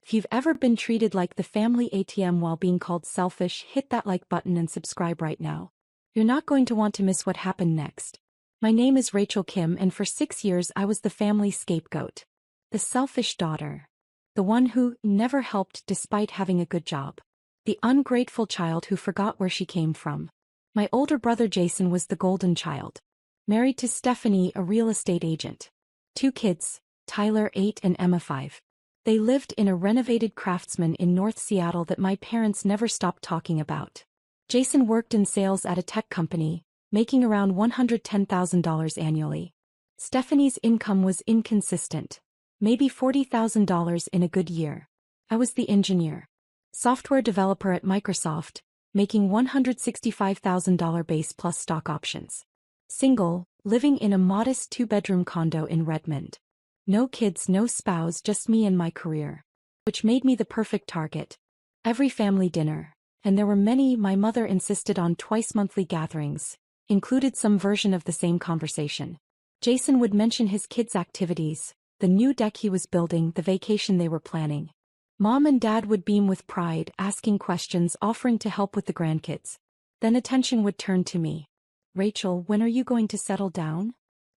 If you've ever been treated like the family ATM while being called selfish, hit that like button and subscribe right now. You're not going to want to miss what happened next. My name is Rachel Kim, and for 6 years I was the family scapegoat. The selfish daughter. The one who never helped despite having a good job. The ungrateful child who forgot where she came from. My older brother Jason was the golden child. Married to Stephanie, a real estate agent. 2 kids, Tyler 8 and Emma 5. They lived in a renovated Craftsman in North Seattle that my parents never stopped talking about. Jason worked in sales at a tech company, making around $110,000 annually. Stephanie's income was inconsistent. Maybe $40,000 in a good year. I was the engineer. Software developer at Microsoft, making $165,000 base plus stock options. Single, living in a modest 2-bedroom condo in Redmond. No kids, no spouse, just me and my career. Which made me the perfect target. Every family dinner, and there were many, my mother insisted on twice-monthly gatherings, included some version of the same conversation. Jason would mention his kids' activities, the new deck he was building, the vacation they were planning. Mom and Dad would beam with pride, asking questions, offering to help with the grandkids. Then attention would turn to me. Rachel, when are you going to settle down?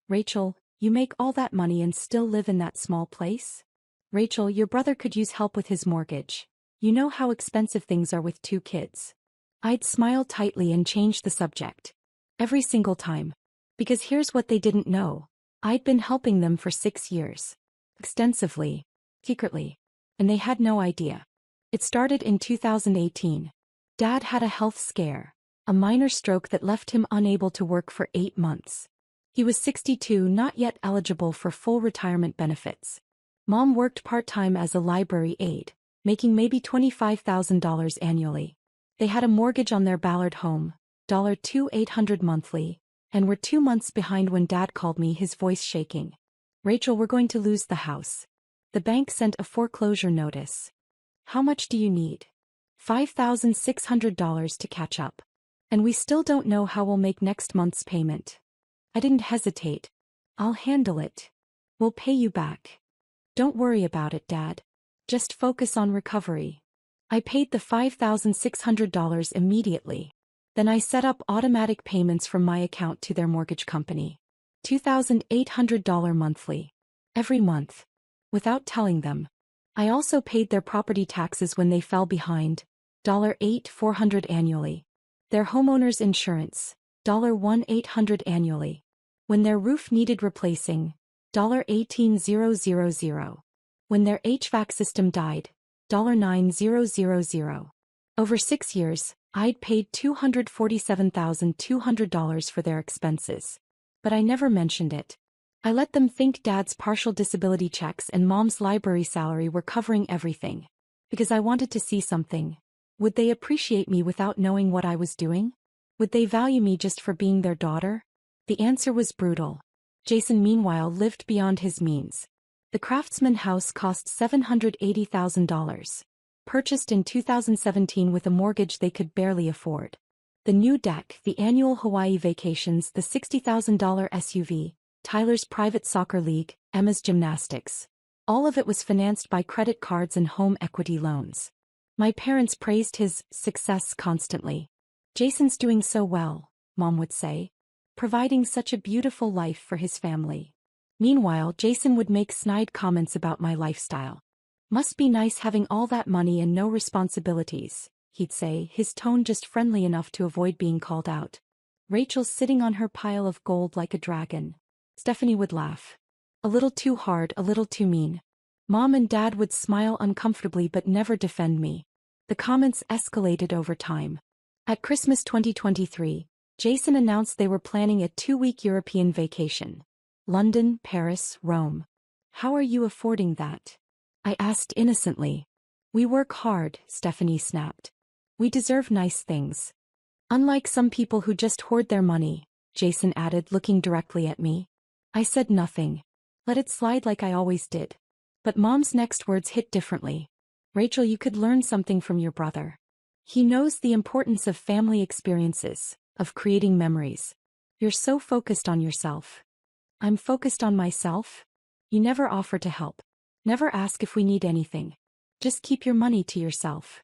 Rachel, you make all that money and still live in that small place? Rachel, your brother could use help with his mortgage. You know how expensive things are with 2 kids. I'd smile tightly and change the subject. Every single time. Because here's what they didn't know. I'd been helping them for 6 years. Extensively. Secretly. And they had no idea. It started in 2018. Dad had a health scare. A minor stroke that left him unable to work for 8 months. He was 62, not yet eligible for full retirement benefits. Mom worked part-time as a library aide, making maybe $25,000 annually. They had a mortgage on their Ballard home, $2,800 monthly, and were 2 months behind when Dad called me, his voice shaking. Rachel, we're going to lose the house. The bank sent a foreclosure notice. How much do you need? $5,600 to catch up. And we still don't know how we'll make next month's payment. I didn't hesitate. I'll handle it. We'll pay you back. Don't worry about it, Dad. Just focus on recovery. I paid the $5,600 immediately. Then I set up automatic payments from my account to their mortgage company. $2,800 monthly. Every month. Without telling them. I also paid their property taxes when they fell behind. $8,400 annually. Their homeowner's insurance. $1,800 annually. When their roof needed replacing. $18,000. When their HVAC system died. $9,000. Over 6 years, I'd paid $247,200 for their expenses. But I never mentioned it. I let them think Dad's partial disability checks and Mom's library salary were covering everything. Because I wanted to see something. Would they appreciate me without knowing what I was doing? Would they value me just for being their daughter? The answer was brutal. Jason, meanwhile, lived beyond his means. The Craftsman house cost $780,000. Purchased in 2017 with a mortgage they could barely afford. The new deck, the annual Hawaii vacations, the $60,000 SUV, Tyler's private soccer league, Emma's gymnastics. All of it was financed by credit cards and home equity loans. My parents praised his success constantly. Jason's doing so well, Mom would say. Providing such a beautiful life for his family. Meanwhile, Jason would make snide comments about my lifestyle. Must be nice having all that money and no responsibilities, he'd say, his tone just friendly enough to avoid being called out. Rachel's sitting on her pile of gold like a dragon. Stephanie would laugh. A little too hard, a little too mean. Mom and Dad would smile uncomfortably but never defend me. The comments escalated over time. At Christmas 2023, Jason announced they were planning a 2-week European vacation. London, Paris, Rome. How are you affording that? I asked innocently. We work hard, Stephanie snapped. We deserve nice things. Unlike some people who just hoard their money, Jason added, looking directly at me. I said nothing. Let it slide like I always did. But Mom's next words hit differently. Rachel, you could learn something from your brother. He knows the importance of family experiences, of creating memories. You're so focused on yourself. I'm focused on myself? You never offer to help. Never ask if we need anything. Just keep your money to yourself.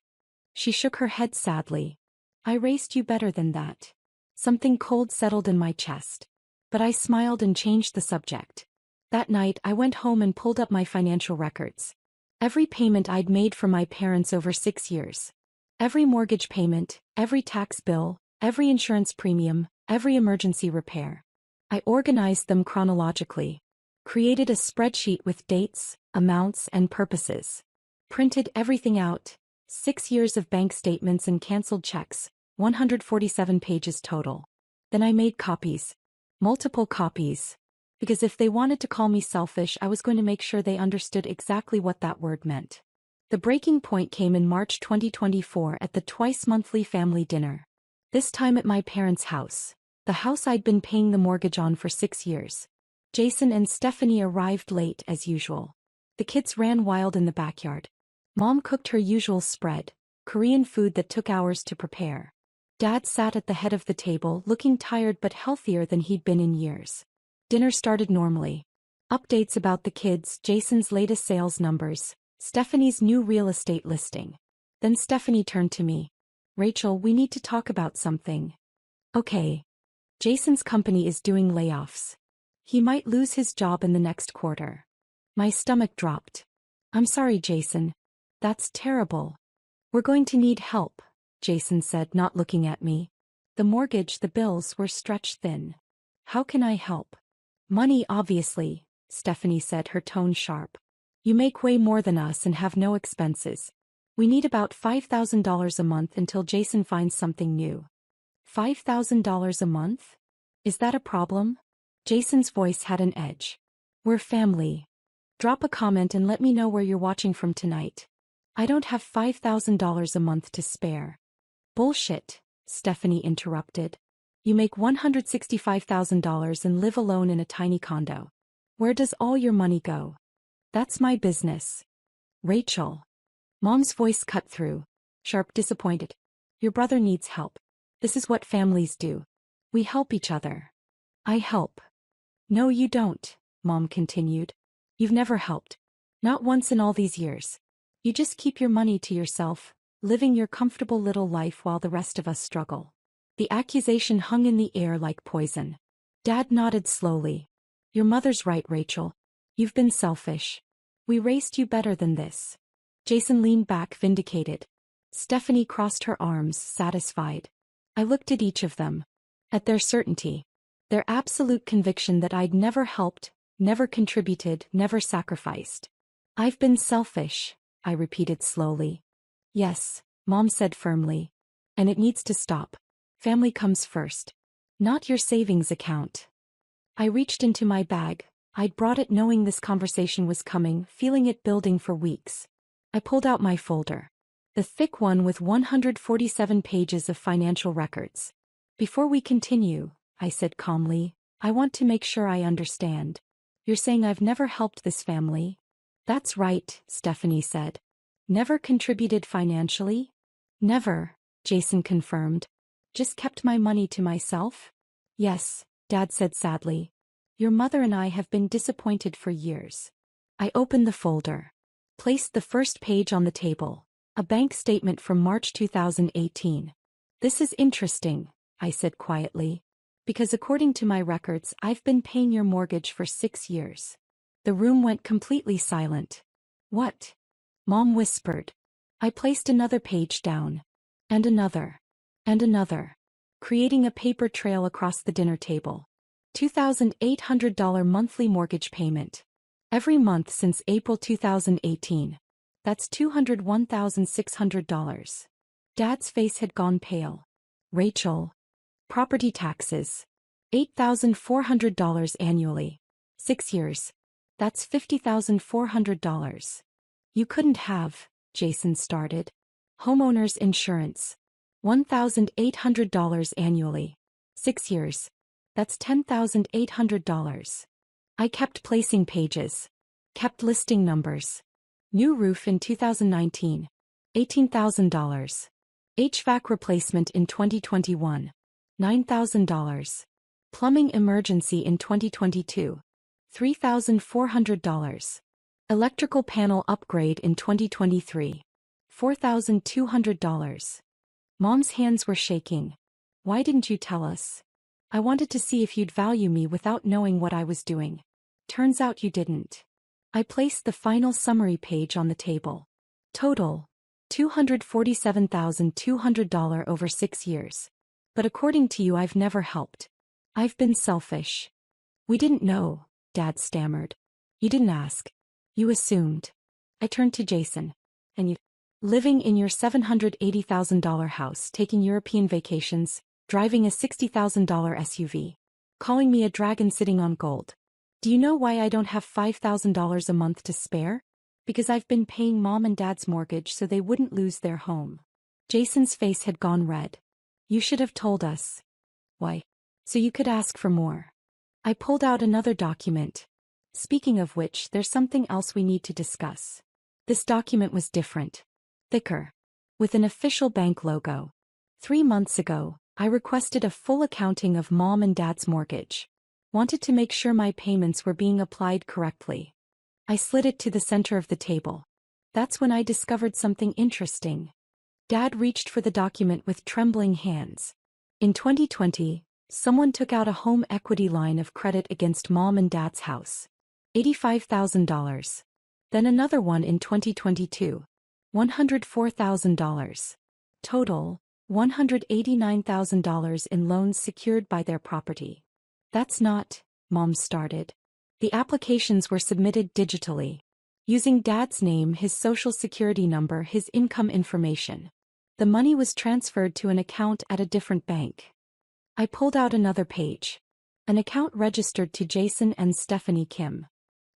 She shook her head sadly. I raised you better than that. Something cold settled in my chest. But I smiled and changed the subject. That night I went home and pulled up my financial records. Every payment I'd made for my parents over 6 years. Every mortgage payment, every tax bill, every insurance premium, every emergency repair. I organized them chronologically. Created a spreadsheet with dates, amounts, and purposes. Printed everything out. 6 years of bank statements and canceled checks, 147 pages total. Then I made copies. Multiple copies. Because if they wanted to call me selfish, I was going to make sure they understood exactly what that word meant. The breaking point came in March 2024 at the twice-monthly family dinner. This time at my parents' house. The house I'd been paying the mortgage on for 6 years. Jason and Stephanie arrived late as usual. The kids ran wild in the backyard. Mom cooked her usual spread, Korean food that took hours to prepare. Dad sat at the head of the table looking tired but healthier than he'd been in years. Dinner started normally. Updates about the kids, Jason's latest sales numbers, Stephanie's new real estate listing. Then Stephanie turned to me. Rachel, we need to talk about something. Okay. Jason's company is doing layoffs. He might lose his job in the next quarter. My stomach dropped. I'm sorry, Jason. That's terrible. We're going to need help, Jason said, not looking at me. The mortgage, the bills were stretched thin. How can I help? Money, obviously, Stephanie said, her tone sharp. You make way more than us and have no expenses. We need about $5,000 a month until Jason finds something new. $5,000 a month? Is that a problem? Jason's voice had an edge. We're family. Drop a comment and let me know where you're watching from tonight. I don't have $5,000 a month to spare. Bullshit, Stephanie interrupted. You make $165,000 and live alone in a tiny condo. Where does all your money go? That's my business. Rachel. Mom's voice cut through. Sharp, disappointed. Your brother needs help. This is what families do. We help each other. I help. No, you don't, Mom continued. You've never helped. Not once in all these years. You just keep your money to yourself, living your comfortable little life while the rest of us struggle. The accusation hung in the air like poison. Dad nodded slowly. Your mother's right, Rachel. You've been selfish. We raised you better than this. Jason leaned back, vindicated. Stephanie crossed her arms, satisfied. I looked at each of them. At their certainty. Their absolute conviction that I'd never helped, never contributed, never sacrificed. I've been selfish, I repeated slowly. Yes, Mom said firmly. And it needs to stop. Family comes first. Not your savings account. I reached into my bag. I'd brought it knowing this conversation was coming, feeling it building for weeks. I pulled out my folder. The thick one with 147 pages of financial records. Before we continue, I said calmly, I want to make sure I understand. You're saying I've never helped this family? That's right, Stephanie said. Never contributed financially? Never, Jason confirmed. Just kept my money to myself? Yes, Dad said sadly. Your mother and I have been disappointed for years. I opened the folder. Placed the first page on the table. A bank statement from March 2018. This is interesting, I said quietly. Because according to my records, I've been paying your mortgage for 6 years. The room went completely silent. What? Mom whispered. I placed another page down. And another. And another. Creating a paper trail across the dinner table. $2,800 monthly mortgage payment. Every month since April 2018. That's $201,600. Dad's face had gone pale. Rachel. Property taxes. $8,400 annually. 6 years. That's $50,400. You couldn't have, Jason started. Homeowner's insurance. $1,800 annually. 6 years. That's $10,800. I kept placing pages. Kept listing numbers. New roof in 2019. $18,000. HVAC replacement in 2021. $9,000. Plumbing emergency in 2022. $3,400. Electrical panel upgrade in 2023. $4,200. Mom's hands were shaking. Why didn't you tell us? I wanted to see if you'd value me without knowing what I was doing. Turns out you didn't. I placed the final summary page on the table. Total: $247,200 over 6 years. But according to you, I've never helped. I've been selfish. We didn't know, Dad stammered. You didn't ask. You assumed. I turned to Jason. And you? Living in your $780,000 house, taking European vacations, driving a $60,000 SUV. Calling me a dragon sitting on gold. Do you know why I don't have $5,000 a month to spare? Because I've been paying Mom and Dad's mortgage so they wouldn't lose their home. Jason's face had gone red. You should have told us. Why? So you could ask for more. I pulled out another document. Speaking of which, there's something else we need to discuss. This document was different. Thicker. With an official bank logo. 3 months ago, I requested a full accounting of Mom and Dad's mortgage. Wanted to make sure my payments were being applied correctly. I slid it to the center of the table. That's when I discovered something interesting. Dad reached for the document with trembling hands. In 2020, someone took out a home equity line of credit against Mom and Dad's house. $85,000. Then another one in 2022. $104,000. Total, $189,000 in loans secured by their property. That's not, Mom started. The applications were submitted digitally. Using Dad's name, his social security number, his income information. The money was transferred to an account at a different bank. I pulled out another page. An account registered to Jason and Stephanie Kim.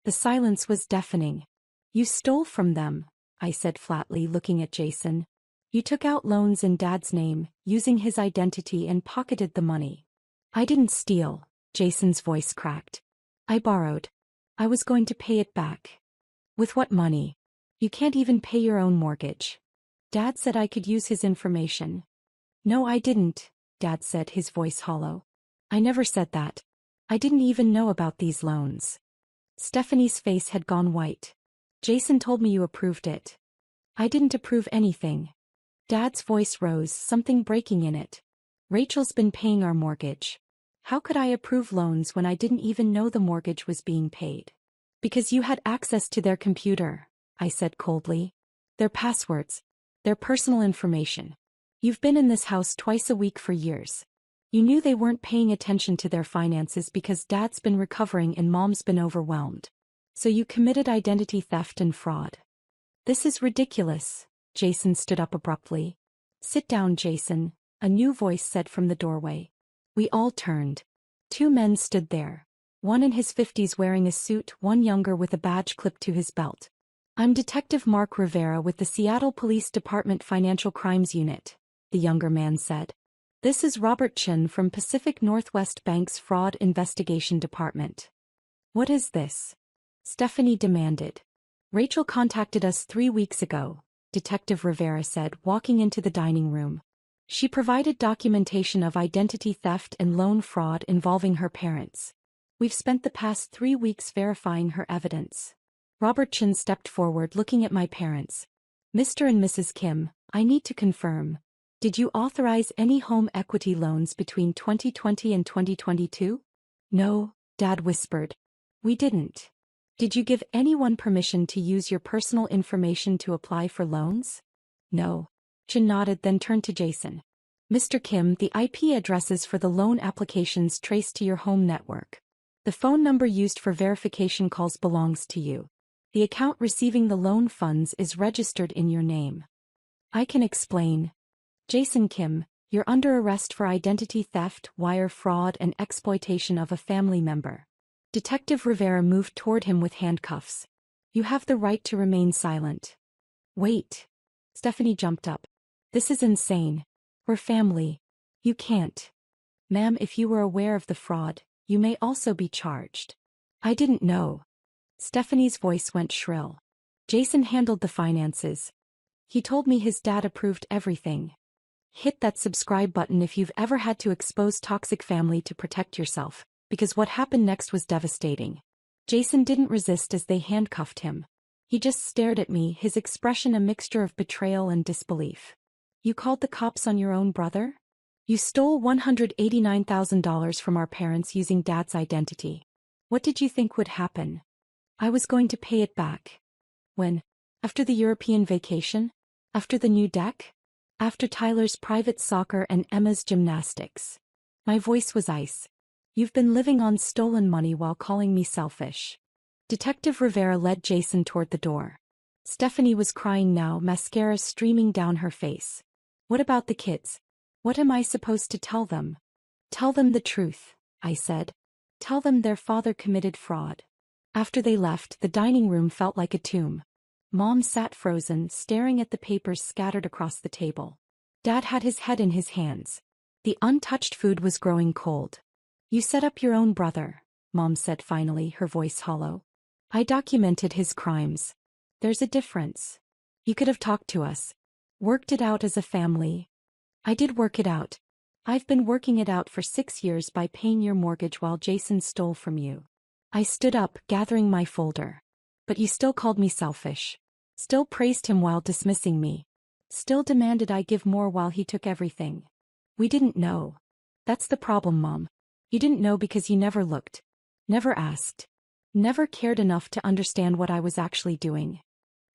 The silence was deafening. You stole from them, I said flatly, looking at Jason. You took out loans in Dad's name, using his identity, and pocketed the money. I didn't steal, Jason's voice cracked. I borrowed. I was going to pay it back. With what money? You can't even pay your own mortgage. Dad said I could use his information. No, I didn't, Dad said, his voice hollow. I never said that. I didn't even know about these loans. Stephanie's face had gone white. Jason told me you approved it. I didn't approve anything. Dad's voice rose, something breaking in it. Rachel's been paying our mortgage. How could I approve loans when I didn't even know the mortgage was being paid? Because you had access to their computer, I said coldly. Their passwords. Their personal information. You've been in this house twice a week for years. You knew they weren't paying attention to their finances because Dad's been recovering and Mom's been overwhelmed. So you committed identity theft and fraud. This is ridiculous. Jason stood up abruptly. Sit down, Jason, a new voice said from the doorway. We all turned. 2 men stood there. One in his 50s wearing a suit, one younger with a badge clipped to his belt. I'm Detective Mark Rivera with the Seattle Police Department Financial Crimes Unit, the younger man said. This is Robert Chen from Pacific Northwest Bank's Fraud Investigation Department. What is this? Stephanie demanded. Rachel contacted us 3 weeks ago, Detective Rivera said, walking into the dining room. She provided documentation of identity theft and loan fraud involving her parents. We've spent the past 3 weeks verifying her evidence. Robert Chen stepped forward, looking at my parents. Mr. and Mrs. Kim, I need to confirm. Did you authorize any home equity loans between 2020 and 2022? No, Dad whispered. We didn't. Did you give anyone permission to use your personal information to apply for loans? No. Chen nodded, then turned to Jason. Mr. Kim, the IP addresses for the loan applications traced to your home network. The phone number used for verification calls belongs to you. The account receiving the loan funds is registered in your name. I can explain. Jason Kim, you're under arrest for identity theft, wire fraud, and exploitation of a family member. Detective Rivera moved toward him with handcuffs. You have the right to remain silent. Wait. Stephanie jumped up. This is insane. We're family. You can't. Ma'am, if you were aware of the fraud, you may also be charged. I didn't know. Stephanie's voice went shrill. Jason handled the finances. He told me his dad approved everything. Hit that subscribe button if you've ever had to expose toxic family to protect yourself, because what happened next was devastating. Jason didn't resist as they handcuffed him. He just stared at me, his expression a mixture of betrayal and disbelief. You called the cops on your own brother? You stole $189,000 from our parents using Dad's identity. What did you think would happen? I was going to pay it back. When? After the European vacation? After the new deck? After Tyler's private soccer and Emma's gymnastics? My voice was ice. You've been living on stolen money while calling me selfish. Detective Rivera led Jason toward the door. Stephanie was crying now, mascara streaming down her face. What about the kids? What am I supposed to tell them? Tell them the truth, I said. Tell them their father committed fraud. After they left, the dining room felt like a tomb. Mom sat frozen, staring at the papers scattered across the table. Dad had his head in his hands. The untouched food was growing cold. You set up your own brother, Mom said finally, her voice hollow. I documented his crimes. There's a difference. You could have talked to us. Worked it out as a family. I did work it out. I've been working it out for 6 years by paying your mortgage while Jason stole from you. I stood up, gathering my folder. But you still called me selfish. Still praised him while dismissing me. Still demanded I give more while he took everything. We didn't know. That's the problem, Mom. You didn't know because you never looked. Never asked. Never cared enough to understand what I was actually doing.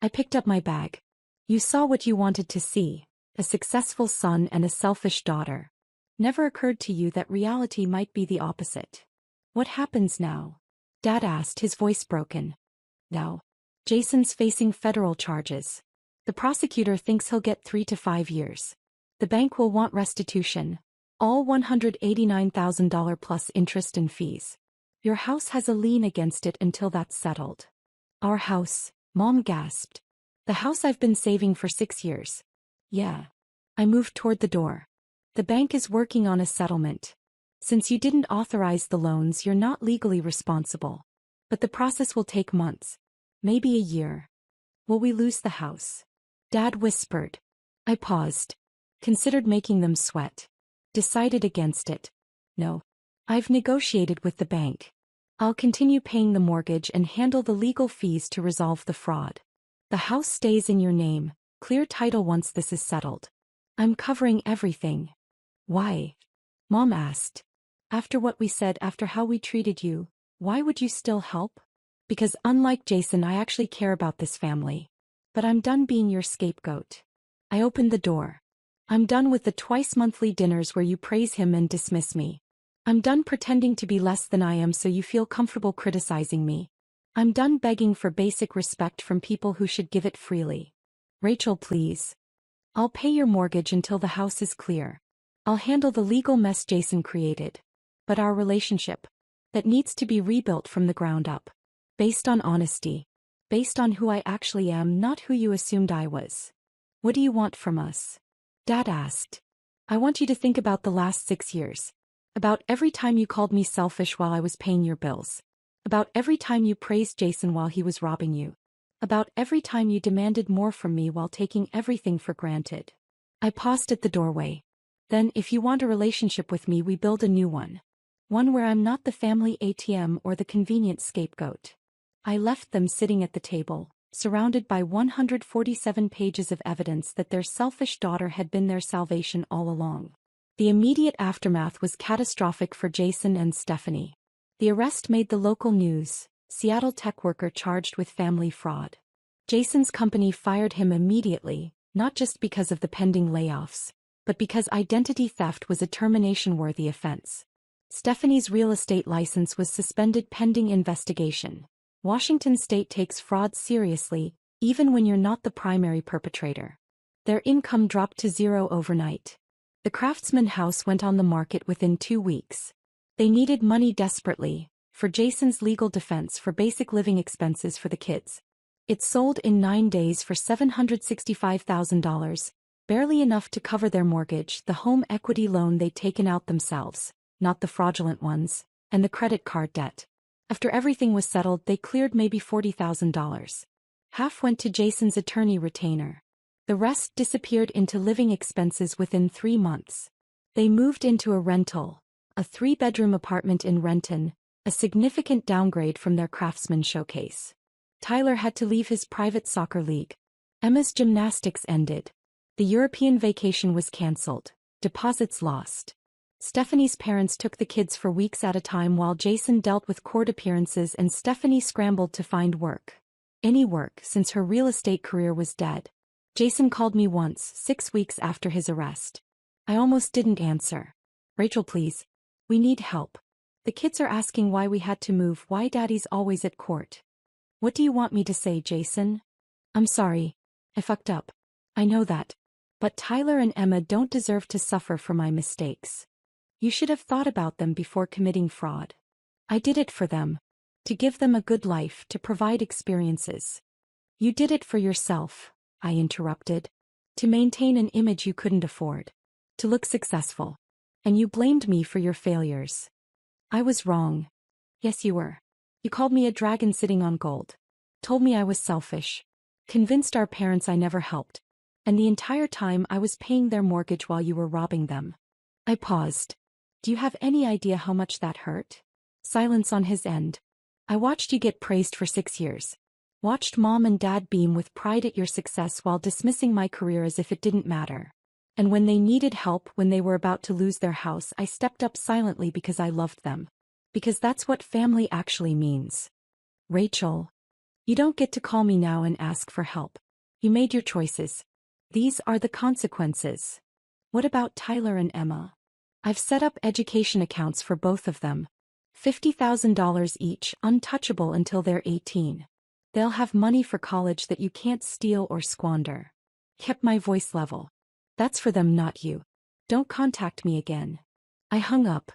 I picked up my bag. You saw what you wanted to see. A successful son and a selfish daughter. Never occurred to you that reality might be the opposite. What happens now? Dad asked, his voice broken. Now, Jason's facing federal charges. The prosecutor thinks he'll get 3 to 5 years. The bank will want restitution. All $189,000 plus interest and fees. Your house has a lien against it until that's settled. Our house, Mom gasped. The house I've been saving for 6 years. Yeah. I moved toward the door. The bank is working on a settlement. Since you didn't authorize the loans, you're not legally responsible. But the process will take months. Maybe a year. Will we lose the house? Dad whispered. I paused. Considered making them sweat. Decided against it. No. I've negotiated with the bank. I'll continue paying the mortgage and handle the legal fees to resolve the fraud. The house stays in your name. Clear title once this is settled. I'm covering everything. Why? Mom asked. After what we said, after how we treated you, why would you still help? Because unlike Jason, I actually care about this family. But I'm done being your scapegoat. I opened the door. I'm done with the twice-monthly dinners where you praise him and dismiss me. I'm done pretending to be less than I am so you feel comfortable criticizing me. I'm done begging for basic respect from people who should give it freely. Rachel, please. I'll pay your mortgage until the house is clear. I'll handle the legal mess Jason created. But our relationship, that needs to be rebuilt from the ground up. Based on honesty. Based on who I actually am, not who you assumed I was. What do you want from us? Dad asked. I want you to think about the last 6 years. About every time you called me selfish while I was paying your bills. About every time you praised Jason while he was robbing you. About every time you demanded more from me while taking everything for granted. I paused at the doorway. Then, if you want a relationship with me, we build a new one. One where I'm not the family ATM or the convenient scapegoat. I left them sitting at the table, surrounded by 147 pages of evidence that their selfish daughter had been their salvation all along. The immediate aftermath was catastrophic for Jason and Stephanie. The arrest made the local news. Seattle tech worker charged with family fraud. Jason's company fired him immediately, not just because of the pending layoffs, but because identity theft was a termination-worthy offense. Stephanie's real estate license was suspended pending investigation. Washington state takes fraud seriously, even when you're not the primary perpetrator. Their income dropped to zero overnight. The Craftsman house went on the market within 2 weeks. They needed money desperately. For Jason's legal defense for basic living expenses for the kids. It sold in 9 days for $765,000, barely enough to cover their mortgage, the home equity loan they'd taken out themselves, not the fraudulent ones, and the credit card debt. After everything was settled, they cleared maybe $40,000. Half went to Jason's attorney retainer. The rest disappeared into living expenses within 3 months. They moved into a rental, a 3-bedroom apartment in Renton, a significant downgrade from their Craftsman showcase. Tyler had to leave his private soccer league. Emma's gymnastics ended. The European vacation was cancelled. Deposits lost. Stephanie's parents took the kids for weeks at a time while Jason dealt with court appearances and Stephanie scrambled to find work. Any work, since her real estate career was dead. Jason called me once, 6 weeks after his arrest. I almost didn't answer. Rachel, please. We need help. The kids are asking why we had to move, why Daddy's always at court. What do you want me to say, Jason? I'm sorry. I fucked up. I know that. But Tyler and Emma don't deserve to suffer for my mistakes. You should have thought about them before committing fraud. I did it for them. To give them a good life, to provide experiences. You did it for yourself, I interrupted. To maintain an image you couldn't afford. To look successful. And you blamed me for your failures. I was wrong. Yes, you were. You called me a dragon sitting on gold. Told me I was selfish. Convinced our parents I never helped. And the entire time I was paying their mortgage while you were robbing them. I paused. Do you have any idea how much that hurt? Silence on his end. I watched you get praised for 6 years. Watched Mom and Dad beam with pride at your success while dismissing my career as if it didn't matter. And when they needed help, when they were about to lose their house, I stepped up silently because I loved them. Because that's what family actually means. Rachel. You don't get to call me now and ask for help. You made your choices. These are the consequences. What about Tyler and Emma? I've set up education accounts for both of them. $50,000 each, untouchable until they're 18. They'll have money for college that you can't steal or squander. Kept my voice level. That's for them, not you. Don't contact me again. I hung up.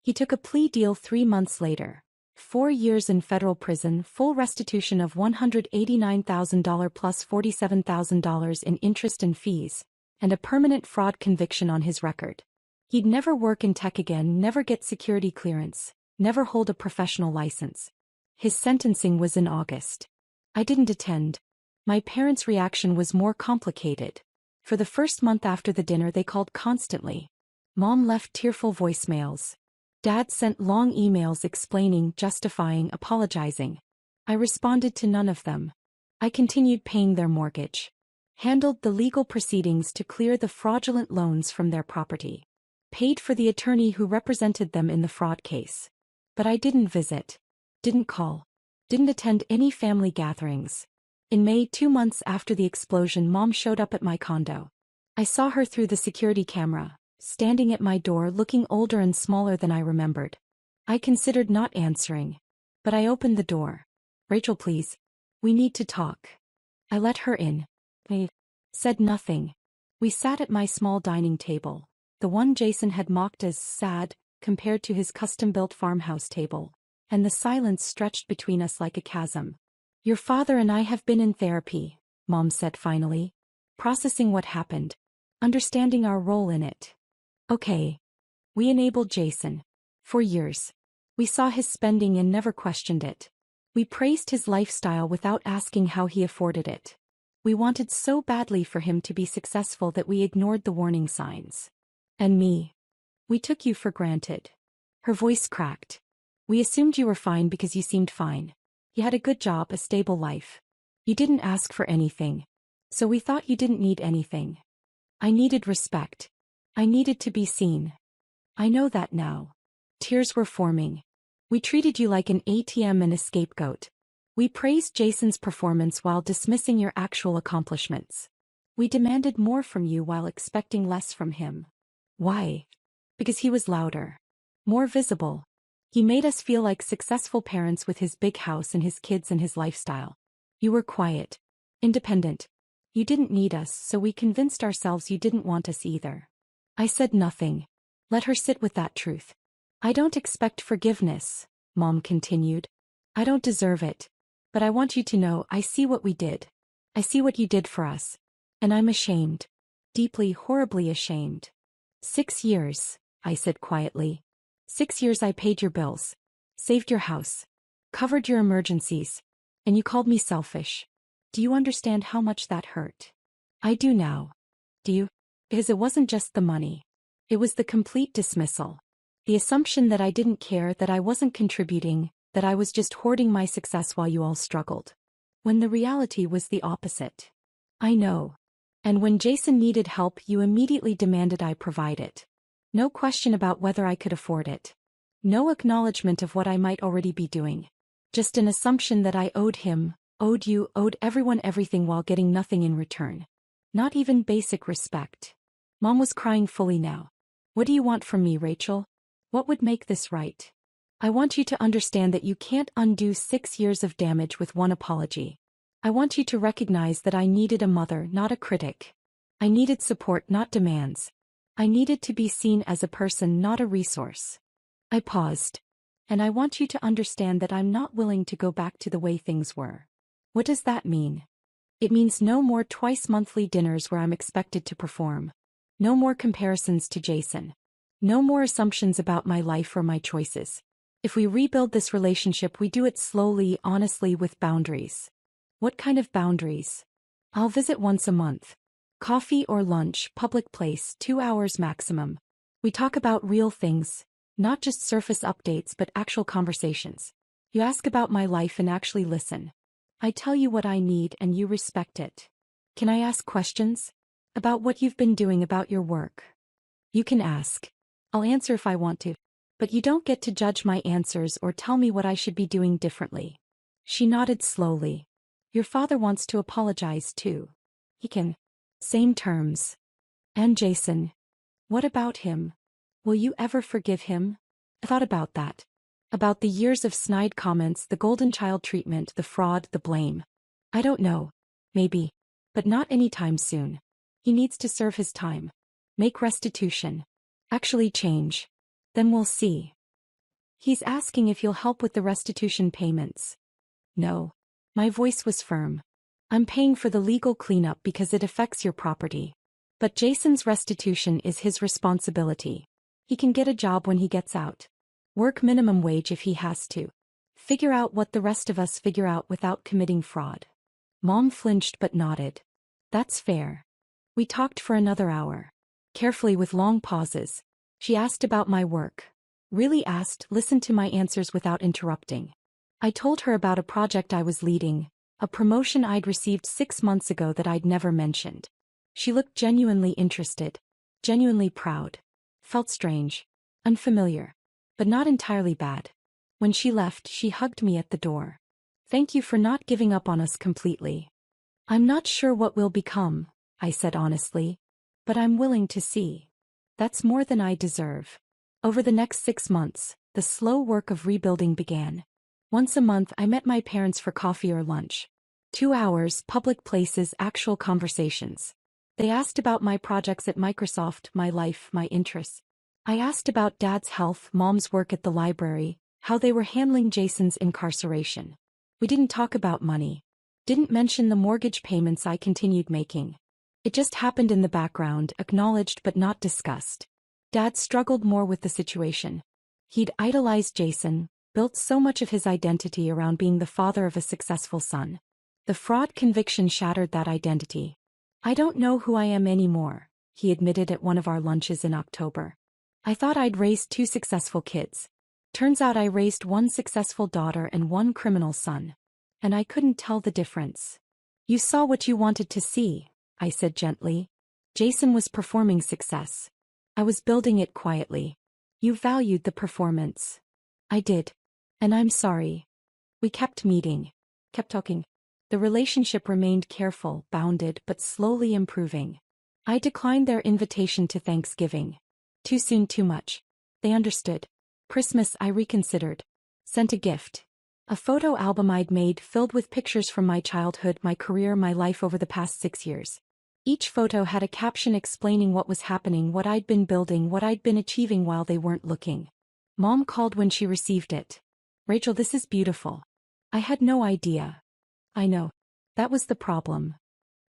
He took a plea deal 3 months later. 4 years in federal prison, full restitution of $189,000 plus $47,000 in interest and fees, and a permanent fraud conviction on his record. He'd never work in tech again, never get security clearance, never hold a professional license. His sentencing was in August. I didn't attend. My parents' reaction was more complicated. For the first month after the dinner they called constantly. Mom left tearful voicemails. Dad sent long emails explaining, justifying, apologizing. I responded to none of them. I continued paying their mortgage. Handled the legal proceedings to clear the fraudulent loans from their property. Paid for the attorney who represented them in the fraud case. But I didn't visit. Didn't call. Didn't attend any family gatherings. In May, 2 months after the explosion, Mom showed up at my condo. I saw her through the security camera, standing at my door looking older and smaller than I remembered. I considered not answering. But I opened the door. Rachel, please. We need to talk. I let her in. I said nothing. We sat at my small dining table. The one Jason had mocked as sad, compared to his custom-built farmhouse table, and the silence stretched between us like a chasm. Your father and I have been in therapy, Mom said finally. Processing what happened. Understanding our role in it. Okay. We enabled Jason. For years. We saw his spending and never questioned it. We praised his lifestyle without asking how he afforded it. We wanted so badly for him to be successful that we ignored the warning signs. And me. We took you for granted. Her voice cracked. We assumed you were fine because you seemed fine. You had a good job, a stable life. You didn't ask for anything. So we thought you didn't need anything. I needed respect. I needed to be seen. I know that now. Tears were forming. We treated you like an ATM and a scapegoat. We praised Jason's performance while dismissing your actual accomplishments. We demanded more from you while expecting less from him. Why? Because he was louder. More visible. He made us feel like successful parents with his big house and his kids and his lifestyle. You were quiet. Independent. You didn't need us, so we convinced ourselves you didn't want us either. I said nothing. Let her sit with that truth. I don't expect forgiveness, Mom continued. I don't deserve it. But I want you to know I see what we did. I see what you did for us. And I'm ashamed. Deeply, horribly ashamed. 6 years, I said quietly. 6 years I paid your bills. Saved your house. Covered your emergencies. And you called me selfish. Do you understand how much that hurt? I do now. Do you? Because it wasn't just the money. It was the complete dismissal. The assumption that I didn't care, that I wasn't contributing, that I was just hoarding my success while you all struggled. when the reality was the opposite. I know. And when Jason needed help, you immediately demanded I provide it. No question about whether I could afford it. No acknowledgement of what I might already be doing. Just an assumption that I owed him, owed you, owed everyone everything while getting nothing in return. Not even basic respect. Mom was crying fully now. What do you want from me, Rachel? What would make this right? I want you to understand that you can't undo 6 years of damage with one apology. I want you to recognize that I needed a mother, not a critic. I needed support, not demands. I needed to be seen as a person, not a resource. I paused. And I want you to understand that I'm not willing to go back to the way things were. What does that mean? It means no more twice-monthly dinners where I'm expected to perform. No more comparisons to Jason. No more assumptions about my life or my choices. If we rebuild this relationship, we do it slowly, honestly, with boundaries. What kind of boundaries? I'll visit once a month. Coffee or lunch, public place, 2 hours maximum. We talk about real things, not just surface updates but actual conversations. You ask about my life and actually listen. I tell you what I need and you respect it. Can I ask questions? About what you've been doing, about your work? You can ask. I'll answer if I want to. But you don't get to judge my answers or tell me what I should be doing differently. She nodded slowly. Your father wants to apologize too. He can. Same terms. And Jason? What about him? Will you ever forgive him? I thought about that. About the years of snide comments, the golden child treatment, the fraud, the blame. I don't know. Maybe. But not anytime soon. He needs to serve his time. Make restitution. Actually change. Then we'll see. He's asking if you'll help with the restitution payments. No. My voice was firm. I'm paying for the legal cleanup because it affects your property. But Jason's restitution is his responsibility. He can get a job when he gets out. Work minimum wage if he has to. Figure out what the rest of us figure out without committing fraud. Mom flinched but nodded. That's fair. We talked for another hour. Carefully, with long pauses. She asked about my work. Really asked, listened to my answers without interrupting. I told her about a project I was leading, a promotion I'd received 6 months ago that I'd never mentioned. She looked genuinely interested, genuinely proud. Felt strange, unfamiliar, but not entirely bad. When she left, she hugged me at the door. Thank you for not giving up on us completely. I'm not sure what we'll become, I said honestly, but I'm willing to see. That's more than I deserve. Over the next 6 months, the slow work of rebuilding began. Once a month, I met my parents for coffee or lunch. 2 hours, public places, actual conversations. They asked about my projects at Microsoft, my life, my interests. I asked about Dad's health, Mom's work at the library, how they were handling Jason's incarceration. We didn't talk about money. Didn't mention the mortgage payments I continued making. It just happened in the background, acknowledged but not discussed. Dad struggled more with the situation. He'd idolized Jason, built so much of his identity around being the father of a successful son. The fraud conviction shattered that identity. I don't know who I am anymore, he admitted at one of our lunches in October. I thought I'd raised 2 successful kids. Turns out I raised 1 successful daughter and 1 criminal son. And I couldn't tell the difference. You saw what you wanted to see, I said gently. Jason was performing success. I was building it quietly. You valued the performance. I did. And I'm sorry. We kept meeting. Kept talking. The relationship remained careful, bounded, but slowly improving. I declined their invitation to Thanksgiving. Too soon, too much. They understood. Christmas, I reconsidered. Sent a gift. A photo album I'd made filled with pictures from my childhood, my career, my life over the past 6 years. Each photo had a caption explaining what was happening, what I'd been building, what I'd been achieving while they weren't looking. Mom called when she received it. Rachel, this is beautiful. I had no idea. I know. That was the problem.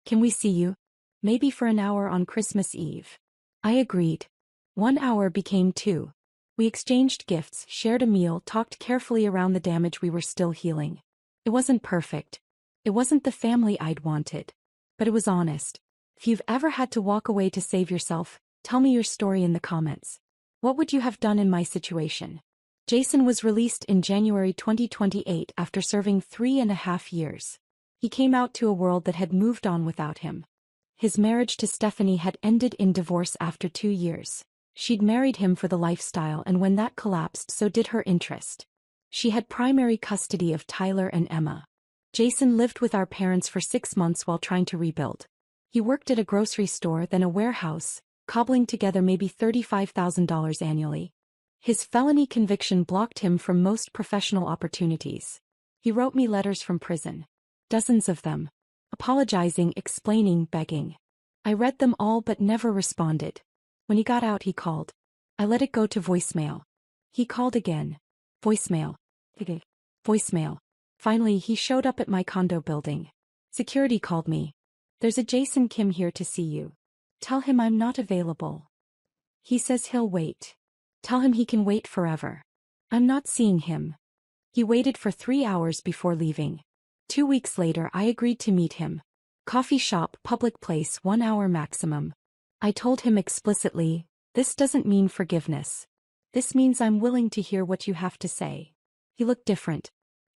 Can we see you? Maybe for an hour on Christmas Eve. I agreed. 1 hour became 2. We exchanged gifts, shared a meal, talked carefully around the damage we were still healing. It wasn't perfect. It wasn't the family I'd wanted. But it was honest. If you've ever had to walk away to save yourself, tell me your story in the comments. What would you have done in my situation? Jason was released in January 2028 after serving 3.5 years. He came out to a world that had moved on without him. His marriage to Stephanie had ended in divorce after 2 years. She'd married him for the lifestyle, and when that collapsed, so did her interest. She had primary custody of Tyler and Emma. Jason lived with our parents for 6 months while trying to rebuild. He worked at a grocery store, then a warehouse, cobbling together maybe $35,000 annually. His felony conviction blocked him from most professional opportunities. He wrote me letters from prison. Dozens of them. Apologizing, explaining, begging. I read them all but never responded. When he got out, he called. I let it go to voicemail. He called again. Voicemail. Voicemail. Finally, he showed up at my condo building. Security called me. There's a Jason Kim here to see you. Tell him I'm not available. He says he'll wait. Tell him he can wait forever. I'm not seeing him. He waited for 3 hours before leaving. 2 weeks later, I agreed to meet him. Coffee shop, public place, 1 hour maximum. I told him explicitly, this doesn't mean forgiveness. This means I'm willing to hear what you have to say. He looked different.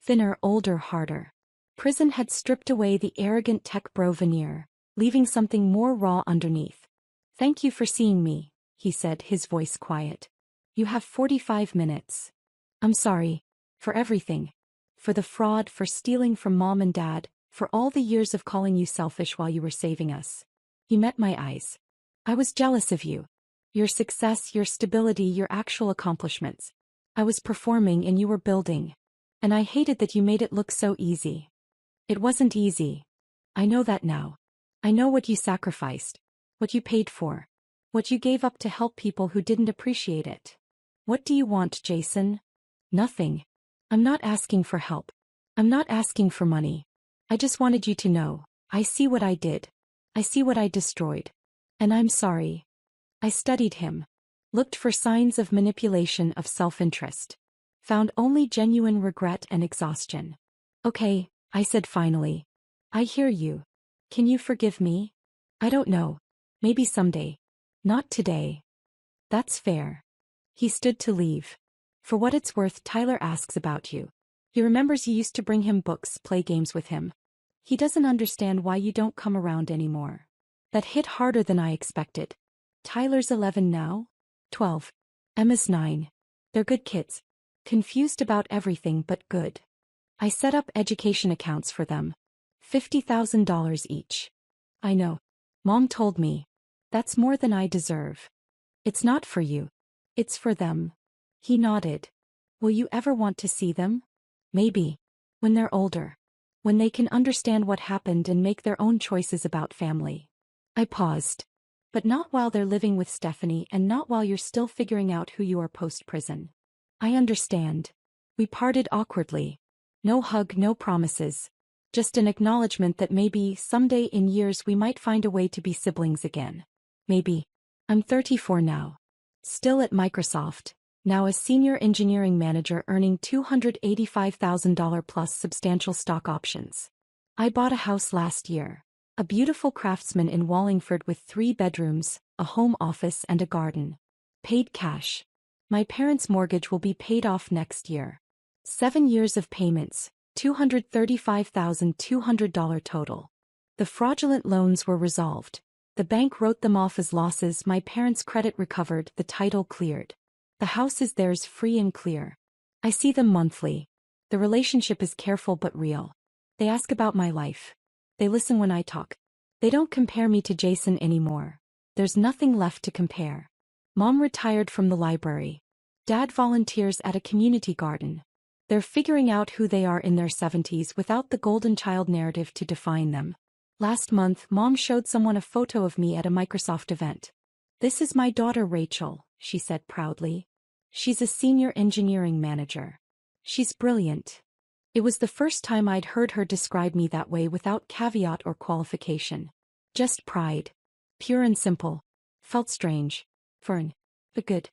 Thinner, older, harder. Prison had stripped away the arrogant tech bro veneer, leaving something more raw underneath. Thank you for seeing me, he said, his voice quiet. You have 45 minutes. I'm sorry. For everything. For the fraud, for stealing from mom and dad, for all the years of calling you selfish while you were saving us. He met my eyes. I was jealous of you. Your success, your stability, your actual accomplishments. I was performing and you were building. And I hated that you made it look so easy. It wasn't easy. I know that now. I know what you sacrificed. What you paid for. What you gave up to help people who didn't appreciate it. What do you want, Jason? Nothing. I'm not asking for help. I'm not asking for money. I just wanted you to know. I see what I did. I see what I destroyed. And I'm sorry. I studied him. Looked for signs of manipulation, of self-interest. Found only genuine regret and exhaustion. Okay, I said finally. I hear you. Can you forgive me? I don't know. Maybe someday. Not today. That's fair. He stood to leave. For what it's worth, Tyler asks about you. He remembers you used to bring him books, play games with him. He doesn't understand why you don't come around anymore. That hit harder than I expected. Tyler's 11 now? 12. Emma's 9. They're good kids. Confused about everything but good. I set up education accounts for them. $50,000 each. I know. Mom told me. That's more than I deserve. It's not for you. It's for them. He nodded. Will you ever want to see them? Maybe. When they're older. When they can understand what happened and make their own choices about family. I paused. But not while they're living with Stephanie, and not while you're still figuring out who you are post-prison. I understand. We parted awkwardly. No hug, no promises. Just an acknowledgement that maybe, someday in years, we might find a way to be siblings again. Maybe. I'm 34 now. Still at Microsoft. Now a senior engineering manager earning $285,000 plus substantial stock options. I bought a house last year. A beautiful Craftsman in Wallingford with 3 bedrooms, a home office and a garden. Paid cash. My parents' mortgage will be paid off next year. 7 years of payments, $235,200 total. The fraudulent loans were resolved. The bank wrote them off as losses, my parents' credit recovered, the title cleared. The house is theirs free and clear. I see them monthly. The relationship is careful but real. They ask about my life. They listen when I talk. They don't compare me to Jason anymore. There's nothing left to compare. Mom retired from the library. Dad volunteers at a community garden. They're figuring out who they are in their 70s without the golden child narrative to define them. Last month, Mom showed someone a photo of me at a Microsoft event. This is my daughter Rachel, she said proudly. She's a senior engineering manager. She's brilliant. It was the first time I'd heard her describe me that way without caveat or qualification. Just pride. Pure and simple. Felt strange. Fern. But good.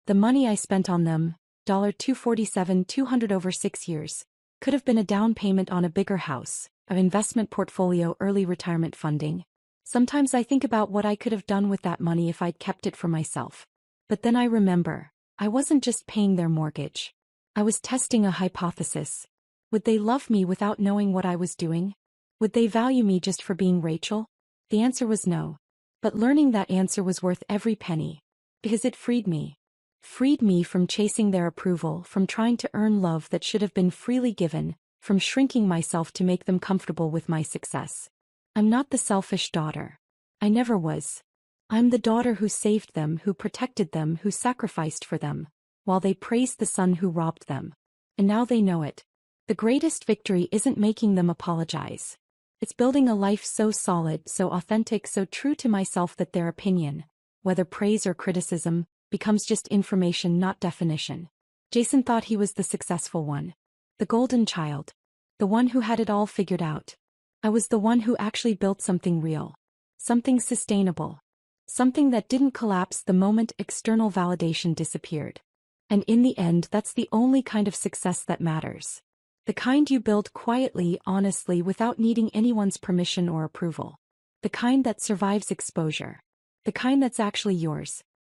The money I spent on them, $247,200 over 6 years, could have been a down payment on a bigger house, an investment portfolio, early retirement funding. Sometimes I think about what I could have done with that money if I'd kept it for myself. But then I remember, I wasn't just paying their mortgage. I was testing a hypothesis. Would they love me without knowing what I was doing? Would they value me just for being Rachel? The answer was no. But learning that answer was worth every penny. Because it freed me. Freed me from chasing their approval, from trying to earn love that should have been freely given, from shrinking myself to make them comfortable with my success. I'm not the selfish daughter. I never was. I'm the daughter who saved them, who protected them, who sacrificed for them, while they praised the son who robbed them. And now they know it. The greatest victory isn't making them apologize. It's building a life so solid, so authentic, so true to myself that their opinion, whether praise or criticism, becomes just information, not definition. Jason thought he was the successful one. The golden child. The one who had it all figured out. I was the one who actually built something real. Something sustainable. Something that didn't collapse the moment external validation disappeared. And in the end, that's the only kind of success that matters. The kind you build quietly, honestly, without needing anyone's permission or approval. The kind that survives exposure. The kind that's actually yours.